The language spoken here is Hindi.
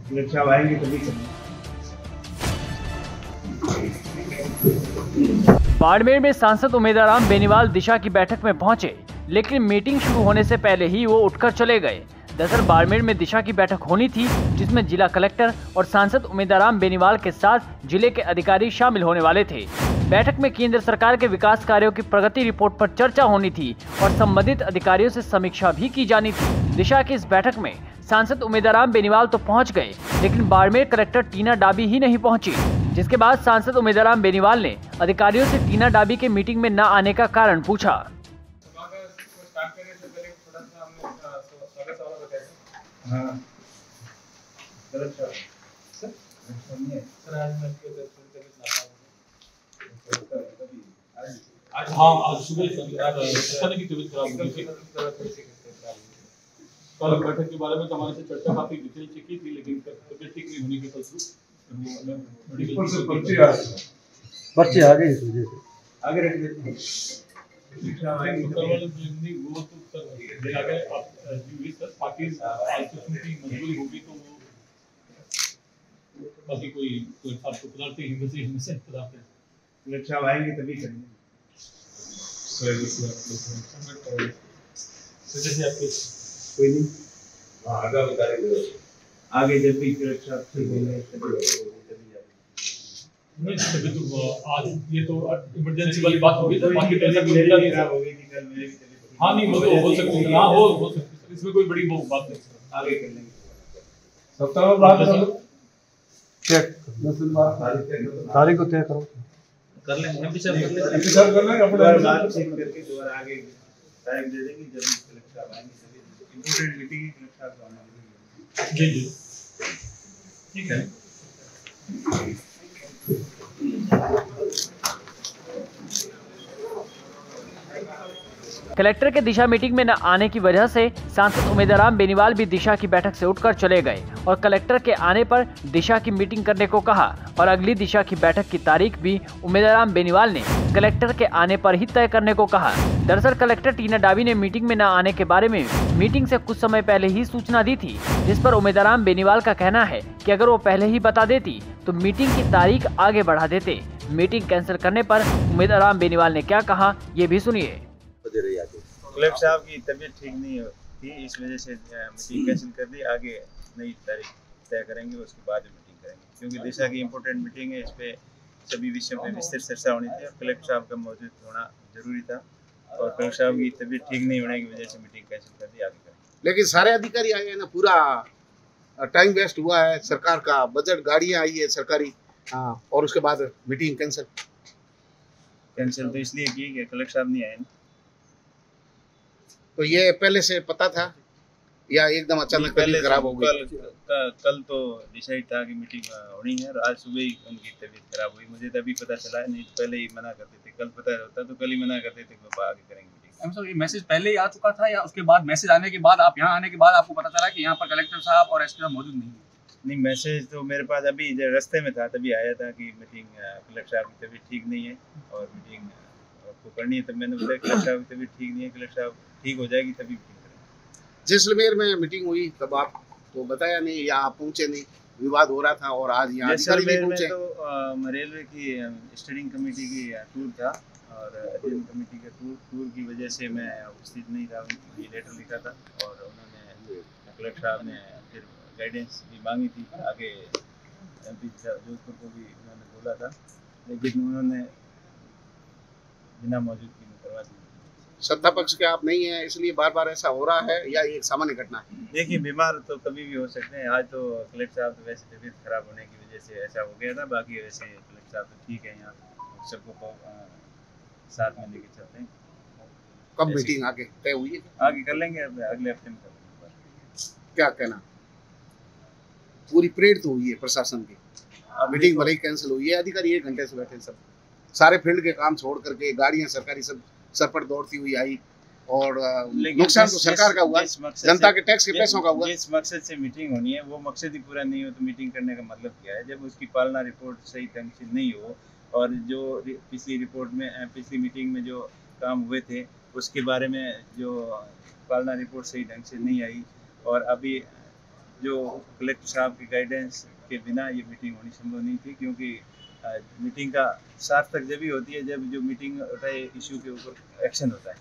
सुरक्षा आएंगे तभी करेंगे। बाड़मेर में सांसद उमेदराम बेनीवाल दिशा की बैठक में पहुंचे, लेकिन मीटिंग शुरू होने से पहले ही वो उठकर चले गए। दरअसल बाड़मेर में दिशा की बैठक होनी थी, जिसमें जिला कलेक्टर और सांसद उमेदराम बेनीवाल के साथ जिले के अधिकारी शामिल होने वाले थे। बैठक में केंद्र सरकार के विकास कार्यों की प्रगति रिपोर्ट पर चर्चा होनी थी और संबंधित अधिकारियों से समीक्षा भी की जानी थी। दिशा की इस बैठक में सांसद उमेदराम बेनीवाल तो पहुंच गए, लेकिन बाड़मेर कलेक्टर टीना डाबी ही नहीं पहुंची, जिसके बाद सांसद उमेदराम बेनीवाल ने अधिकारियों से टीना डाबी के मीटिंग में न आने का कारण पूछा। आज सुबह की तबीयत खराब हो गई। कल बैठक के बारे में हमारे से चर्चा काफी डिटेल से की थी, लेकिन तबीयत ठीक नहीं होने के फलस्वरूप पर्चे आ गए, इस वजह से आगे रख देते हैं। मजबूरी होगी तो वो बाकी कोई आपको पदार्थ सुरक्षा आएंगे तभी करेंगे। कोई नहीं, आगे जब भी सुरक्षा ठीक होंगे आज ये तो इमरजेंसी वाली बात होगी, तो बाकी हाँ नहीं हो सकती है, हाँ हो सकती है, इसमें कोई बड़ी बात नहीं, आगे कर लेंगे। सप्ताह बाद तारीख को तय करो, कर लेंगे, इंतजार कर लेंगे अपने बात चेक करके दोबारा आगे तारीख दे देंगे। जब कलेक्टर आएंगे तभी इम्पोर्टेंट मीटिंग कलेक्टर आएंगे। जी जी ठीक है। कलेक्टर के दिशा मीटिंग में न आने की वजह से सांसद उमेदराम बेनीवाल भी दिशा की बैठक से उठकर चले गए और कलेक्टर के आने पर दिशा की मीटिंग करने को कहा और अगली दिशा की बैठक की तारीख भी उमेदराम बेनीवाल ने कलेक्टर के आने पर ही तय करने को कहा। दरअसल कलेक्टर टीना डाबी ने मीटिंग में न आने के बारे में मीटिंग से कुछ समय पहले ही सूचना दी थी, जिस पर उमेदराम बेनीवाल का कहना है कि अगर वो पहले ही बता देती तो मीटिंग की तारीख आगे बढ़ा देते। मीटिंग कैंसिल करने पर उमेदराम बेनीवाल ने क्या कहा, ये भी सुनिए। कलेक्टर साहब की तबीयत ठीक नहीं थी, इस वजह से मीटिंग कैंसिल कर दी। आगे नई तारीख तय करेंगे, उसके बाद मीटिंग करेंगे, क्योंकि दिशा की इम्पोर्टेंट मीटिंग है। इस पे सभी विषयों पे विस्तृत चर्चा होनी थी और कलेक्टर साहब का मौजूद होना जरूरी था, और कलेक्टर साहब की तबीयत ठीक नहीं होने की वजह से मीटिंग कैंसिल कर दी। आगे करेंगे। लेकिन सारे अधिकारी आए हैं ना, पूरा टाइम वेस्ट हुआ है, सरकार का बजट, गाड़ियाँ आई है सरकारी, और उसके बाद मीटिंग कैंसिल तो इसलिए की कि कलेक्टर साहब नहीं आए। तो ये पहले से पता था या एकदम अचानक तबीयत खराब हो गई? कल तो डिसाइड था कि मीटिंग होनी है, और आज सुबह ही उनकी तबीयत खराब हुई। मुझे तभी पता चला, नहीं पहले ही मना करते थे। कल पता होता तो कल ही मना करते थे कि आगे करेंगे मीटिंग। ये मैसेज पहले ही आ चुका था या उसके बाद मैसेज आने के बाद, आप यहाँ आने के बाद आपको पता चला कि यहाँ पर कलेक्टर साहब और एसपी साहब मौजूद नहीं है? नहीं, मैसेज तो मेरे पास अभी रास्ते में था, तभी आया था कि मीटिंग कलेक्टर साहब की तबीयत ठीक नहीं है और मीटिंग आपको करनी है। तब मैंने बोला कलेक्टर साहब की तबीयत ठीक नहीं है, कलेक्टर साहब ठीक हो जाएगी तभी मीटिंग करेंगे। जैसलमेर में मीटिंग हुई तब आप तो बताया नहीं या आप पहुंचे नहीं, विवाद हो रहा था, और आज यहाँ अधिकारी नहीं पहुंचे। तो रेलवे की स्टीयरिंग कमेटी की टूर था, और अध्ययन कमेटी के टूर की वजह से मैं उपस्थित नहीं था। ये लेटर लिखा था और उन्होंने कलेक्टर साहब ने फिर गाइडेंस भी मांगी थी। आगे एमपी जोधपुर को भी उन्होंने बोला था, लेकिन उन्होंने बिना मौजूदगी में करवा दी। सत्ता पक्ष के आप नहीं है, इसलिए बार बार ऐसा हो रहा है या एक सामान्य घटना है? देखिए, बीमार तो कभी भी हो सकते हैं। आज तो कलेक्टर साहब तो वैसे तबीयत खराब होने की वजह से ऐसा हो गया था, बाकी वैसे कलेक्टर साहब तो ठीक है। यहाँ सबको साथ में लेके चलते हैं। कब मीटिंग आगे तय हुई है? आगे कर लेंगे, अगले हफ्ते में कर लेंगे। क्या कहना, पूरी परेड तो हुई है प्रशासन की, मीटिंग भले ही कैंसिल हुई है, अधिकारी 1 घंटे से बैठे, सब सारे फील्ड के काम छोड़ करके गाड़ियां सरकारी सब सर पर दौड़ती हुई आई, और नुकसान तो सरकार का हुआ, जनता के टैक्स के पैसों का हुआ। जिस मकसद से मीटिंग होनी है वो मकसद ही पूरा नहीं हो तो मीटिंग करने का मतलब क्या है? जब उसकी पालना रिपोर्ट सही ढंग से नहीं हो, और जो पिछली मीटिंग में जो काम हुए थे उसके बारे में जो पालना रिपोर्ट सही ढंग से नहीं आई, और अभी जो कलेक्टर साहब की गाइडेंस के बिना ये मीटिंग होनी संभव नहीं थी, क्योंकि मीटिंग का सार्थक जब ही होती है जब जो मीटिंग उठाए इशू के ऊपर एक्शन होता है।